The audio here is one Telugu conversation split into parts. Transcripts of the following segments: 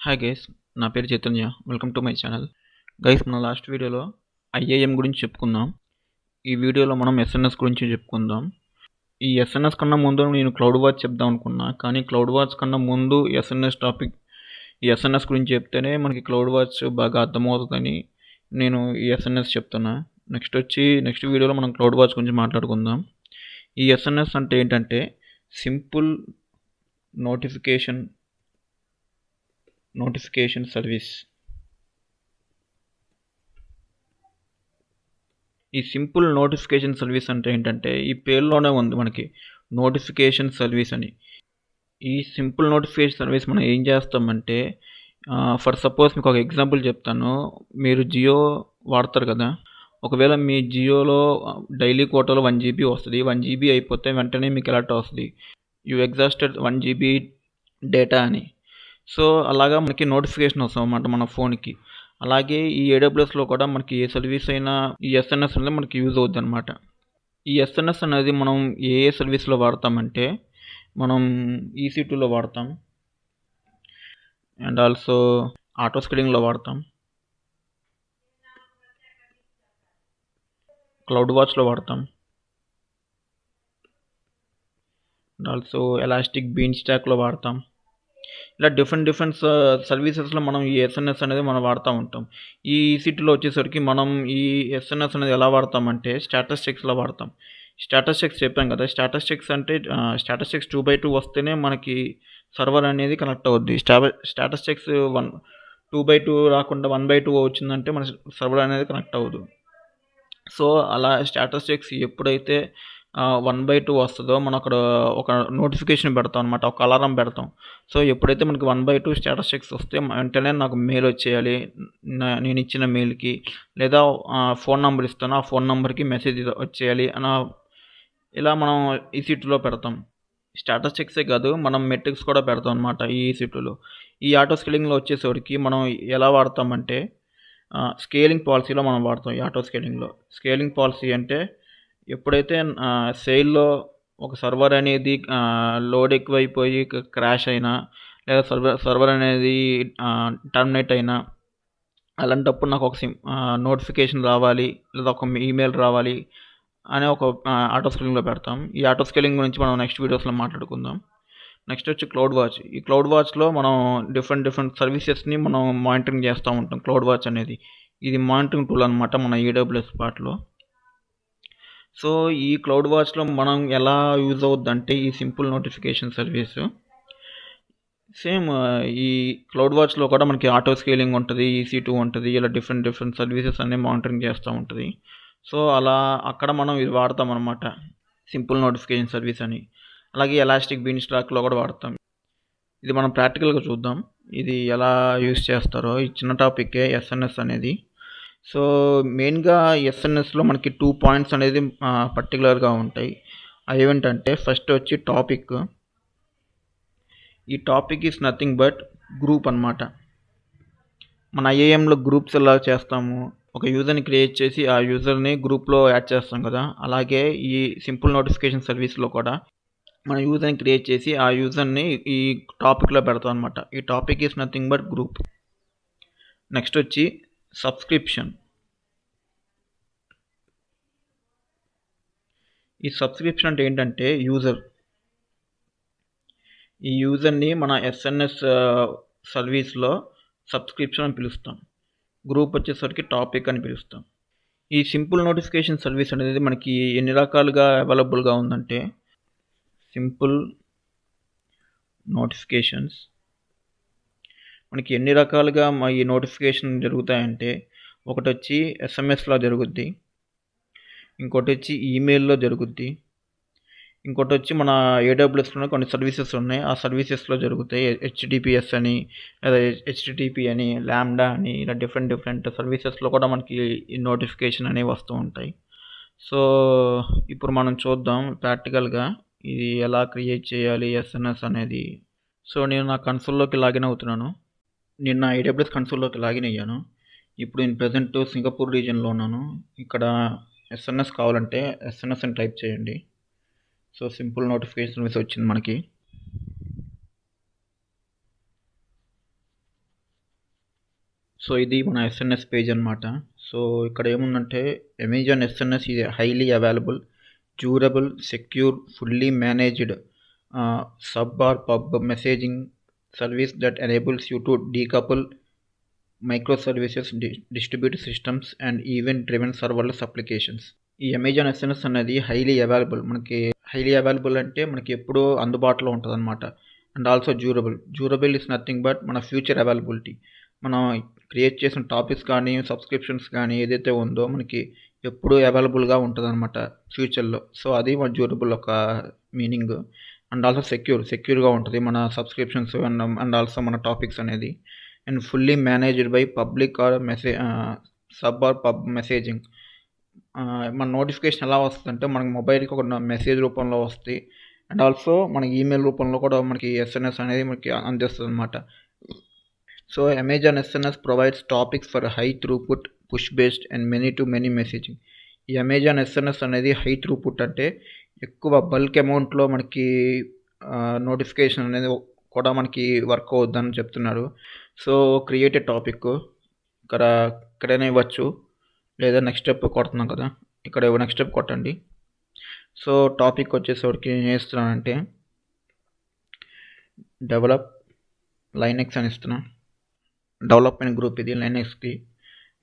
హాయ్ గైస్, నా పేరు Chaitanya. Welcome to my channel. Guys, మన లాస్ట్ వీడియోలో ఐఏఎం గురించి చెప్పుకుందాం. ఈ వీడియోలో మనం ఎస్ఎన్ఎస్ గురించి చెప్పుకుందాం. ఈ ఎస్ఎన్ఎస్ కన్నా ముందు నేను క్లౌడ్ వాచ్ చెప్దాం అనుకున్నా, కానీ క్లౌడ్ వాచ్ కన్నా ముందు ఎస్ఎన్ఎస్ టాపిక్, ఈ ఎస్ఎన్ఎస్ గురించి చెప్తేనే మనకి క్లౌడ్ వాచ్ బాగా అర్థమవుతుందని నేను ఈ ఎస్ఎన్ఎస్ చెప్తున్నా. నెక్స్ట్ వీడియోలో మనం క్లౌడ్ వాచ్ గురించి మాట్లాడుకుందాం. ఈ ఎస్ఎన్ఎస్ అంటే ఏంటంటే సింపుల్ నోటిఫికేషన్ సర్వీస్. ఈ సింపుల్ నోటిఫికేషన్ సర్వీస్ అంటే ఏంటంటే ఈ పేరులోనే ఉంది మనకి నోటిఫికేషన్ సర్వీస్ అని. ఈ సింపుల్ నోటిఫికేషన్ సర్వీస్ మనం ఏం చేస్తామంటే, ఫర్ సపోజ్ మీకు ఒక ఎగ్జాంపుల్ చెప్తాను. మీరు జియో వాడతారు కదా. ఒకవేళ మీ జియోలో డైలీ కోటాలో 1 GB వస్తుంది. 1 GB అయిపోతే వెంటనే మీకు అలర్ట్ వస్తుంది, యూ ఎగ్జాస్టెడ్ 1 GB డేటా అని. సో అలాగా మనకి నోటిఫికేషన్ వస్తుంది అన్నమాట మన ఫోన్కి. అలాగే ఈ ఏడబ్ల్యూఎస్లో కూడా మనకి ఏ సర్వీస్ అయినా ఈ ఎస్ఎన్ఎస్ అనేది మనకి యూజ్ అవుద్ది అనమాట. ఈ ఎస్ఎన్ఎస్ అనేది మనం ఏ సర్వీస్లో వాడతామంటే, మనం EC2లో వాడతాం, అండ్ ఆల్సో ఆటో స్కేలింగ్లో వాడతాం, క్లౌడ్ వాచ్లో వాడతాం, అండ్ ఆల్సో ఎలాస్టిక్ బీన్ స్టాక్లో వాడతాం. ఇలా డిఫరెంట్ సర్వీసెస్లో మనం ఈ ఎస్ఎన్ఎస్ అనేది మనం వాడుతూ ఉంటాం. ఈ EC2లో వచ్చేసరికి మనం ఈ ఎస్ఎన్ఎస్ అనేది ఎలా వాడతామంటే స్టేటస్ చెక్స్లో వాడతాం. స్టేటస్ చెక్స్ చెప్పాం కదా. స్టేటస్ చెక్స్ అంటే స్టేటస్ చెక్స్ 2x2 వస్తేనే మనకి సర్వర్ అనేది కనెక్ట్ అవుద్ది. స్టేటస్ చెక్స్ 2x2 రాకుండా 1x2 వచ్చిందంటే మన సర్వర్ అనేది కనెక్ట్ అవ్వదు. సో అలా స్టేటస్ చెక్స్ ఎప్పుడైతే 1x2 వస్తుందో మనం అక్కడ ఒక నోటిఫికేషన్ పెడతాం అనమాట, ఒక అలారం పెడతాం. సో ఎప్పుడైతే మనకి 1x2 స్టేటస్ చెక్స్ వస్తే వెంటనే నాకు మెయిల్ వచ్చేయాలి, నేను ఇచ్చిన మెయిల్కి, లేదా ఫోన్ నెంబర్ ఇస్తాను, ఆ ఫోన్ నెంబర్కి మెసేజ్ వచ్చేయాలి అని ఇలా మనం EC2లో పెడతాం. స్టేటస్ చెక్సే కాదు, మనం మెట్రిక్స్ కూడా పెడతాం అనమాట ఈ EC2లో. ఈ ఆటో స్కేలింగ్లో వచ్చేసరికి మనం ఎలా వాడతామంటే స్కేలింగ్ పాలసీలో మనం వాడతాం. ఈ ఆటో స్కేలింగ్ పాలసీ అంటే ఎప్పుడైతే సేల్లో ఒక సర్వర్ అనేది లోడ్ ఎక్కువైపోయి క్రాష్ అయినా, లేదా సర్వర్ అనేది టర్మినేట్ అయినా, అలాంటప్పుడు నాకు ఒక నోటిఫికేషన్ రావాలి, లేదా ఒక ఈమెయిల్ రావాలి అనే ఒక ఆటో స్కేలింగ్లో పెడతాం. ఈ ఆటో స్కేలింగ్ గురించి మనం నెక్స్ట్ వీడియోస్లో మాట్లాడుకుందాం. నెక్స్ట్ వచ్చి క్లౌడ్ వాచ్. ఈ క్లౌడ్ వాచ్లో మనం డిఫరెంట్ సర్వీసెస్ని మనం మానిటరింగ్ చేస్తూ ఉంటాం. క్లౌడ్ వాచ్ అనేది ఇది మానిటరింగ్ టూల్ అనమాట మన AWS పార్ట్లో. సో ఈ క్లౌడ్ వాచ్లో మనం ఎలా యూజ్ అవుద్దంటే ఈ సింపుల్ నోటిఫికేషన్ సర్వీస్ సేమ్ ఈ క్లౌడ్ వాచ్లో కూడా మనకి ఆటో స్కేలింగ్ ఉంటుంది, EC2 ఉంటుంది, ఇలా డిఫరెంట్ సర్వీసెస్ అన్నీ మానిటరింగ్ చేస్తూ ఉంటుంది. సో అలా అక్కడ మనం ఇది వాడతాం అనమాట, సింపుల్ నోటిఫికేషన్ సర్వీస్ అని. అలాగే ఎలాస్టిక్ బీన్ స్టాక్లో కూడా వాడతాం. ఇది మనం ప్రాక్టికల్గా చూద్దాం ఇది ఎలా యూజ్ చేస్తారో. ఈ చిన్న టాపిక్కే ఎస్ఎన్ఎస్ అనేది. సో మెయిన్గా ఎస్ఎన్ఎస్లో మనకి 2 పాయింట్స్ అనేది పర్టికులర్గా ఉంటాయి. అవి ఏమిటంటే, ఫస్ట్ వచ్చి టాపిక్. ఈ topic is nothing but group అనమాట. మన IAMలో గ్రూప్స్ ఎలా చేస్తాము, ఒక యూజర్ని క్రియేట్ చేసి ఆ యూజర్ని గ్రూప్లో యాడ్ చేస్తాం కదా, అలాగే ఈ సింపుల్ నోటిఫికేషన్ సర్వీస్లో కూడా మన యూజర్ని క్రియేట్ చేసి ఆ యూజర్ని ఈ టాపిక్లో పెడతాం అనమాట. ఈ topic is nothing but group. Next వచ్చి సబ్స్క్రిప్షన్. ఈ సబ్స్క్రిప్షన్ అంటే ఏంటంటే ఈ యూజర్ని మన ఎస్ఎన్ఎస్ సర్వీస్లో సబ్స్క్రిప్షన్ అని పిలుస్తాం. గ్రూప్ వచ్చేసరికి టాపిక్ అని పిలుస్తాం. ఈ సింపుల్ నోటిఫికేషన్ సర్వీస్ అనేది మనకి ఎన్ని రకాలుగా అవైలబుల్గా ఉందంటే, సింపుల్ నోటిఫికేషన్స్ మనకి ఎన్ని రకాలుగా ఈ నోటిఫికేషన్ జరుగుతాయంటే, ఒకటి వచ్చి SMS లో జరుగుద్ది, ఇంకోటి వచ్చి ఈమెయిల్లో జరుగుద్ది, ఇంకోటి వచ్చి మన AWSలో కొన్ని సర్వీసెస్ ఉన్నాయి, ఆ సర్వీసెస్లో జరుగుతాయి. HTTPS అని, లేదా HTTP అని, ల్యాండా అని, ఇలా డిఫరెంట్ సర్వీసెస్లో కూడా మనకి ఈ నోటిఫికేషన్ అనేవి వస్తూ ఉంటాయి. సో ఇప్పుడు మనం చూద్దాం ప్రాక్టికల్గా ఇది ఎలా క్రియేట్ చేయాలి ఎస్ఎన్ఎస్ అనేది. సో నేను నా కన్సోల్లోకి లాగిన్ అవుతున్నాను. నేను నా AWS కన్సోల్లోకి లాగిన్ అయ్యాను. ఇప్పుడు నేను ప్రజెంట్ సింగపూర్ రీజియన్లో ఉన్నాను. ఇక్కడ ఎస్ఎన్ఎస్ కావాలంటే ఎస్ఎన్ఎస్ అని టైప్ చేయండి. సో సింపుల్ నోటిఫికేషన్ సర్వీస్ వచ్చింది మనకి. సో ఇది మన ఎస్ఎన్ఎస్ పేజ్ అనమాట. సో ఇక్కడ ఏముందంటే అమెజాన్ ఎస్ఎన్ఎస్ ఇది highly available, durable, secure, fully managed sub or pub messaging service that enables you to decouple micro services, distribute systems and event driven serverless applications. ఈ అమెజాన్ ఎస్ఎన్ఎస్ అనేది హైలీ అవైలబుల్. మనకి హైలీ అవైలబుల్ అంటే మనకి ఎప్పుడూ అందుబాటులో ఉంటుందన్నమాట. And also durable is nothing but మన ఫ్యూచర్ అవైలబిలిటీ. మనం క్రియేట్ చేసిన టాపిక్స్ కానీ సబ్స్క్రిప్షన్స్ కానీ ఏదైతే ఉందో మనకి ఎప్పుడూ అవైలబుల్గా ఉంటుందన్నమాట ఫ్యూచర్లో. సో అది మన డ్యూరబుల్ ఒక మీనింగ్. అండ్ ఆల్సో సెక్యూర్గా ఉంటుంది మన సబ్స్క్రిప్షన్స్ అండ్ ఆల్సో మన టాపిక్స్ అనేది. And fully managed by public or sub or pub messaging. మన నోటిఫికేషన్ ఎలా వస్తుందంటే మనకి మొబైల్కి ఒక మెసేజ్ రూపంలో వస్తాయి. అండ్ ఆల్సో మన ఈమెయిల్ రూపంలో కూడా మనకి ఎస్ఎన్ఎస్ అనేది మనకి అందిస్తుంది అనమాట. So Amazon SNS provides topics for high throughput, push based and many to many messaging. ఈ అమెజాన్ ఎస్ఎన్ఎస్ అనేది హై త్రూపుట్ అంటే ఎక్కువ బల్క్ అమౌంట్లో మనకి నోటిఫికేషన్ అనేది కూడా మనకి వర్క్ అవుద్దని చెప్తున్నారు. సో క్రియేట్ ఏ టాపిక్ ఇక్కడైనా ఇవ్వచ్చు, లేదా నెక్స్ట్ స్టెప్ కొడుతున్నాం కదా, ఇక్కడ నెక్స్ట్ స్టెప్ కొట్టండి. సో టాపిక్ వచ్చేసరికి ఏం చేస్తున్నానంటే డెవలప్ లైనెక్స్ అని ఇస్తున్నా. డెవలప్మెంట్ గ్రూప్ ఇది లైనెక్స్కి.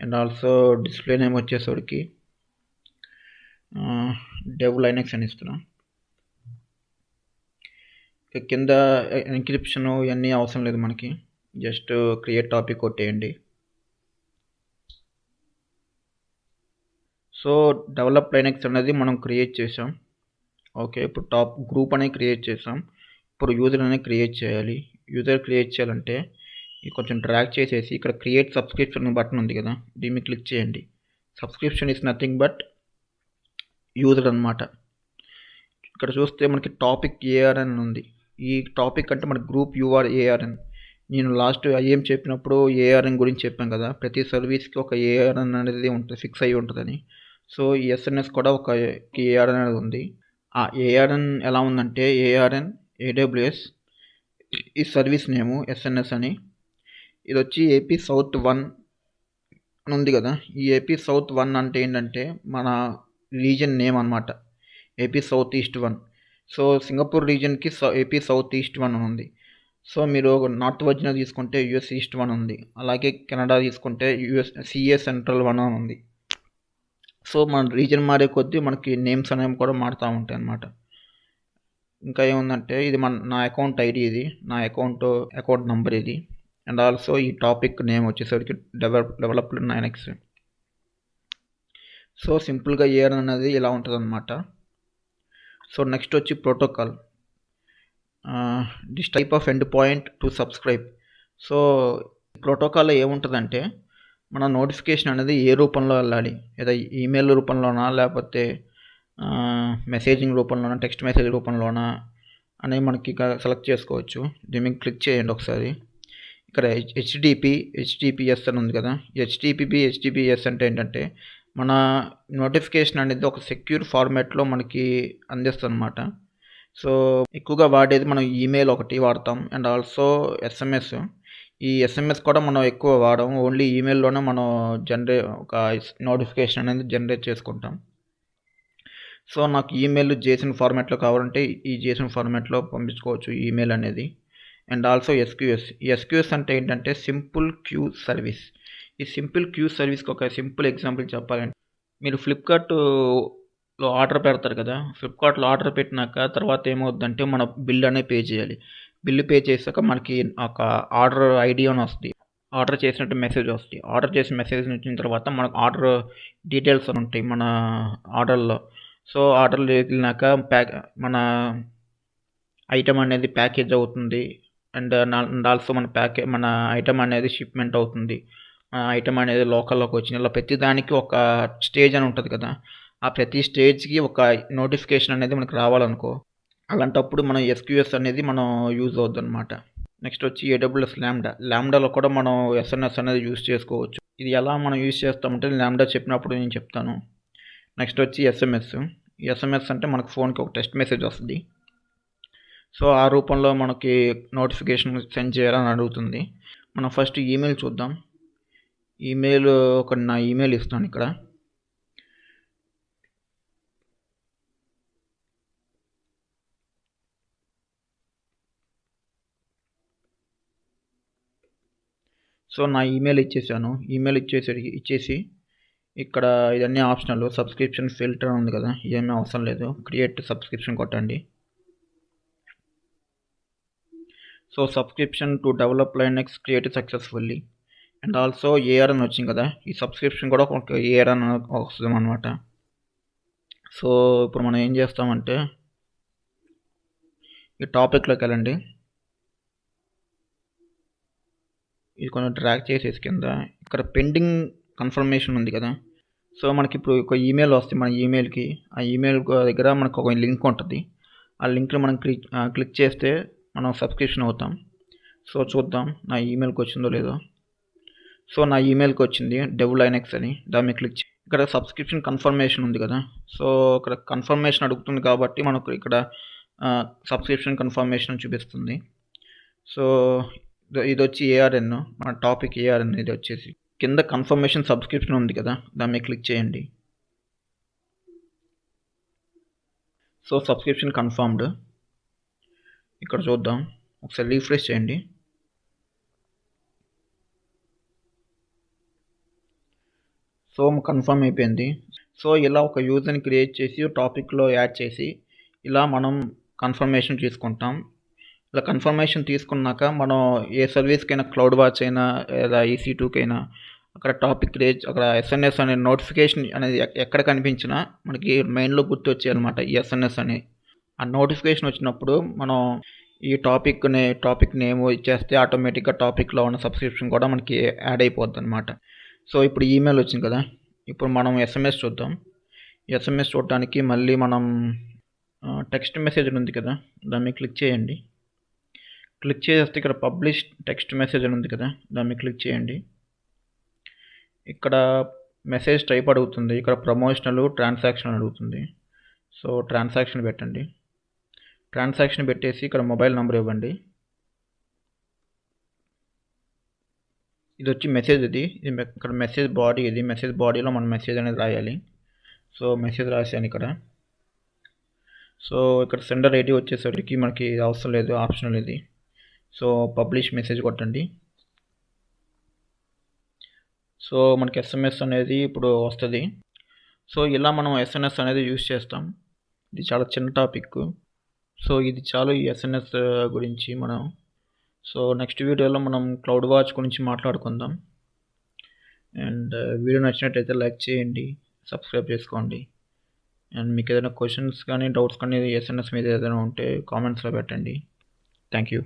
అండ్ ఆల్సో డిస్ప్లే నేమ్ వచ్చేసరికి డెవ్ లైనెక్స్ అని ఇస్తున్నా. కింద ఎన్క్రిప్షన్ ఇవన్నీ అవసరం లేదు మనకి, జస్ట్ క్రియేట్ టాపిక్ కొట్టేయండి. సో డెవలప్ లైనెక్స్ అనేది మనం క్రియేట్ చేసాం. ఓకే, ఇప్పుడు టాప్ గ్రూప్ అనేది క్రియేట్ చేసాం. ఇప్పుడు యూజర్ అనేది క్రియేట్ చేయాలి. యూజర్ క్రియేట్ చేయాలంటే కొంచెం డ్రాగ్ చేసేసి ఇక్కడ క్రియేట్ సబ్స్క్రిప్షన్ బటన్ ఉంది కదా, దీన్ని క్లిక్ చేయండి. Subscription is nothing but user అనమాట. ఇక్కడ చూస్తే మనకి టాపిక్ ఏఆర్ఎన్ ఉంది. ఈ టాపిక్ అంటే మన గ్రూప్ యూఆర్ ఏఆర్ఎన్. నేను లాస్ట్ ఏం చెప్పినప్పుడు ఏఆర్ఎన్ గురించి చెప్పాను కదా, ప్రతి సర్వీస్కి ఒక ఏఆర్ఎన్ అనేది ఉంటుంది, ఫిక్స్ అయ్యి ఉంటుందని. సో ఈ ఎస్ఎన్ఎస్ కూడా ఒక ఏఆర్ఎన్ అనేది ఉంది. ఆ ఏఆర్ఎన్ ఎలా ఉందంటే ఏఆర్ఎన్ ఏడబ్ల్యూఎస్ ఈ సర్వీస్ నేము ఎస్ఎన్ఎస్ అని. ఇది వచ్చి ఏపీ సౌత్ 1 అని ఉంది కదా. ఈ ఏపీ సౌత్ 1 అంటే ఏంటంటే మన రీజన్ నేమ్ అనమాట, AP south east 1. So Singapore రీజన్కి ఏపీ సౌత్ ఈస్ట్ 1 అని ఉంది. సో మీరు నార్త్ వర్జినియా తీసుకుంటే యుఎస్ ఈస్ట్ 1 ఉంది. అలాగే కెనడా తీసుకుంటే సిఏ సెంట్రల్ 1 అని ఉంది. సో మన రీజన్ మారే కొద్దీ మనకి నేమ్స్ అనేవి కూడా మారుతూ ఉంటాయి అన్నమాట. ఇంకా ఏముందంటే ఇది నా అకౌంట్ ఐడి, ఇది నా అకౌంట్ నెంబర్ ఇది. అండ్ ఆల్సో ఈ టాపిక్ నేమ్ వచ్చేసరికి డెవలప్డ్ లైనెక్స్. సో సింపుల్గా ఏఆర్ అనేది ఇలా ఉంటుంది అనమాట. సో నెక్స్ట్ వచ్చి protocol. This type of end point to subscribe. So ప్రోటోకాల్లో ఏముంటుందంటే మన నోటిఫికేషన్ అనేది ఏ రూపంలో వెళ్ళాలి, లేదా ఈమెయిల్ రూపంలోనా లేకపోతే మెసేజింగ్ రూపంలోనా, టెక్స్ట్ మెసేజ్ రూపంలోనా అనేది మనకి సెలెక్ట్ చేసుకోవచ్చు. దీన్ని క్లిక్ చేయండి ఒకసారి. ఇక్కడ హెచ్టిపిఎస్ అని ఉంది కదా. హెచ్టిపిఎస్ అంటే ఏంటంటే మన నోటిఫికేషన్ అనేది ఒక సెక్యూర్ ఫార్మాట్లో మనకి అందిస్తుంది అనమాట. సో ఎక్కువగా వాడేది మనం ఈమెయిల్ ఒకటి వాడతాం, అండ్ ఆల్సో ఎస్ఎంఎస్. ఈ ఎస్ఎంఎస్ కూడా మనం ఎక్కువ వాడడం, ఓన్లీ ఈమెయిల్లోనే మనం ఒక నోటిఫికేషన్ అనేది జనరేట్ చేసుకుంటాం. సో నాకు ఈమెయిల్ జేసన్ ఫార్మాట్లో కావాలంటే ఈ జేసన్ ఫార్మాట్లో పంపించుకోవచ్చు ఈమెయిల్ అనేది. అండ్ ఆల్సో ఎస్క్యూఎస్ అంటే ఏంటంటే సింపుల్ క్యూ సర్వీస్. ఈ సింపుల్ క్యూ సర్వీస్కి ఒక సింపుల్ ఎగ్జాంపుల్ చెప్పాలంటే, మీరు ఫ్లిప్కార్ట్లో ఆర్డర్ పెడతారు కదా. ఫ్లిప్కార్ట్లో ఆర్డర్ పెట్టినాక తర్వాత ఏమవుతుందంటే మన బిల్ అనేది పే చేయాలి. బిల్లు పే చేశాక మనకి ఒక ఆర్డర్ ఐడి అని వస్తుంది, ఆర్డర్ చేసినట్టు మెసేజ్ వస్తుంది. ఆర్డర్ చేసిన మెసేజ్ వచ్చిన తర్వాత మనకు ఆర్డర్ డీటెయిల్స్ అని ఉంటాయి మన ఆర్డర్లో. సో ఆర్డర్లు వెళ్ళినాక మన ఐటమ్ అనేది ప్యాకేజ్ అవుతుంది. అండ్ ఆల్సో మన ఐటమ్ అనేది షిప్మెంట్ అవుతుంది. ఐటమ్ అనేది లోకల్లోకి వచ్చిన ఇలా ప్రతి దానికి ఒక స్టేజ్ అని ఉంటుంది కదా. ఆ ప్రతి స్టేజ్కి ఒక నోటిఫికేషన్ అనేది మనకు రావాలనుకో, అలాంటప్పుడు మనం ఎస్క్యూఎస్ అనేది మనం యూజ్ అవుద్ది అనమాట. నెక్స్ట్ వచ్చి ఏడబ్ల్యూఎస్ ల్యాండాలో కూడా మనం ఎస్ఎన్ఎస్ అనేది యూజ్ చేసుకోవచ్చు. ఇది ఎలా మనం యూజ్ చేస్తామంటే ల్యాండా చెప్పినప్పుడు నేను చెప్తాను. నెక్స్ట్ వచ్చి ఎస్ఎంఎస్ అంటే మనకు ఫోన్కి ఒక టెక్స్ట్ మెసేజ్ వస్తుంది. సో ఆ రూపంలో మనకి నోటిఫికేషన్ సెండ్ చేయాలని అడుగుతుంది. మనం ఫస్ట్ ఈమెయిల్ చూద్దాం. ఈమెయిల్ నా ఈమెయిల్ ఇస్తాను ఇక్కడ. సో నా ఈమెయిల్ ఇచ్చేసాను. ఈమెయిల్ ఇచ్చేసి ఇక్కడ ఇదన్నీ ఆప్షనల్. సబ్స్క్రిప్షన్ ఫిల్టర్ ఉంది కదా, ఇదేమీ అవసరం లేదు. క్రియేట్ సబ్స్క్రిప్షన్ కొట్టండి. So subscription to develop Linux create successfully and also AR అని వచ్చింది కదా, ఈ సబ్స్క్రిప్షన్ కూడా ఒక ఏఆర్ అని వస్తుంది అనమాట. సో ఇప్పుడు మనం ఏం చేస్తామంటే ఈ టాపిక్లోకి వెళ్ళండి. ఇది కొంచెం డ్రాగ్ చేసేసి కింద ఇక్కడ పెండింగ్ కన్ఫర్మేషన్ ఉంది కదా. సో మనకి ఇప్పుడు ఒక ఈమెయిల్ వస్తుంది మన ఈమెయిల్కి. ఆ ఈమెయిల్ దగ్గర మనకు ఒక లింక్ ఉంటుంది. ఆ లింక్ని మనం క్లిక్ చేస్తే మనం సబ్స్క్రిప్షన్ అవుతాం. సో చూద్దాం నా ఈమెయిల్కి వచ్చిందో లేదో. సో నా ఈమెయిల్కి వచ్చింది డెవ్ లైనక్స్ అని. దాన్ని క్లిక్ ఇక్కడ సబ్స్క్రిప్షన్ కన్ఫర్మేషన్ ఉంది కదా. సో ఇక్కడ కన్ఫర్మేషన్ అడుగుతుంది కాబట్టి మనకు ఇక్కడ సబ్స్క్రిప్షన్ కన్ఫర్మేషన్ చూపిస్తుంది. సో ఇది వచ్చి ఏఆర్ఎన్, మన టాపిక్ ఏఆర్ఎన్. ఇది వచ్చేసి కింద కన్ఫర్మేషన్ సబ్స్క్రిప్షన్ ఉంది కదా, దాన్ని క్లిక్ చేయండి. So subscription confirmed. ఇక్కడ చూద్దాం, ఒకసారి రీఫ్రెష్ చేయండి. సో కన్ఫర్మ్ అయిపోయింది. సో ఇలా ఒక యూజర్ని క్రియేట్ చేసి టాపిక్లో యాడ్ చేసి ఇలా మనం కన్ఫర్మేషన్ తీసుకుంటాం. ఇలా కన్ఫర్మేషన్ తీసుకున్నాక మనం ఏ సర్వీస్కైనా, క్లౌడ్ వాచ్ అయినా లేదా EC2కైనా అక్కడ టాపిక్ క్రియేట్, అక్కడ ఎస్ఎన్ఎస్ అనే నోటిఫికేషన్ అనేది ఎక్కడ కనిపించినా మనకి మైండ్లో గుర్తు వచ్చేయాలన్నమాట ఈ ఎస్ఎన్ఎస్ అని. ఆ నోటిఫికేషన్ వచ్చినప్పుడు మనం ఈ టాపిక్ నేమ్ ఇచ్చేస్తే ఆటోమేటిక్గా టాపిక్లో ఉన్న సబ్స్క్రిప్షన్ కూడా మనకి యాడ్ అయిపోద్ది అనమాట. సో ఇప్పుడు ఈమెయిల్ వచ్చింది కదా, ఇప్పుడు మనం ఎస్ఎంఎస్ చూద్దాం. ఎస్ఎంఎస్ చూడటానికి మళ్ళీ మనం టెక్స్ట్ మెసేజ్ ఉంది కదా, దాన్ని క్లిక్ చేయండి. క్లిక్ చేస్తే ఇక్కడ పబ్లిష్ టెక్స్ట్ మెసేజ్ అని ఉంది కదా, దాన్ని క్లిక్ చేయండి. ఇక్కడ మెసేజ్ టైప్ అడుగుతుంది. ఇక్కడ ప్రమోషనల్, ట్రాన్సాక్షన్ అడుగుతుంది. సో ట్రాన్సాక్షన్ పెట్టండి. ట్రాన్సాక్షన్ పెట్టేసి ఇక్కడ మొబైల్ నెంబర్ ఇవ్వండి. ఇది వచ్చి మెసేజ్. ఇది ఇక్కడ మెసేజ్ బాడీ. ఇది మెసేజ్ బాడీలో మనం మెసేజ్ అనేది రాయాలి. సో మెసేజ్ రాశాను ఇక్కడ. సో ఇక్కడ సెండర్ ఐడి వచ్చేసరికి మనకి అవసరం లేదు, ఆప్షనల్ ఇది. సో పబ్లిష్ మెసేజ్ కొట్టండి. సో మనకి ఎస్ఎంఎస్ అనేది ఇప్పుడు వస్తుంది. సో ఇలా మనం ఎస్ఎన్ఎస్ అనేది యూజ్ చేస్తాం. ఇది చాలా చిన్న టాపిక్. సో ఇది చాలు ఈ ఎస్ఎన్ఎస్ గురించి మనం. సో నెక్స్ట్ వీడియోలో మనం క్లౌడ్ వాచ్ గురించి మాట్లాడుకుందాం. అండ్ వీడియో నచ్చినట్టయితే లైక్ చేయండి, సబ్స్క్రైబ్ చేసుకోండి. అండ్ మీకు ఏదైనా క్వశ్చన్స్ కానీ, డౌట్స్ కానీ ఎస్ఎన్ఎస్ మీద ఏదైనా ఉంటే కామెంట్స్లో పెట్టండి. Thank you.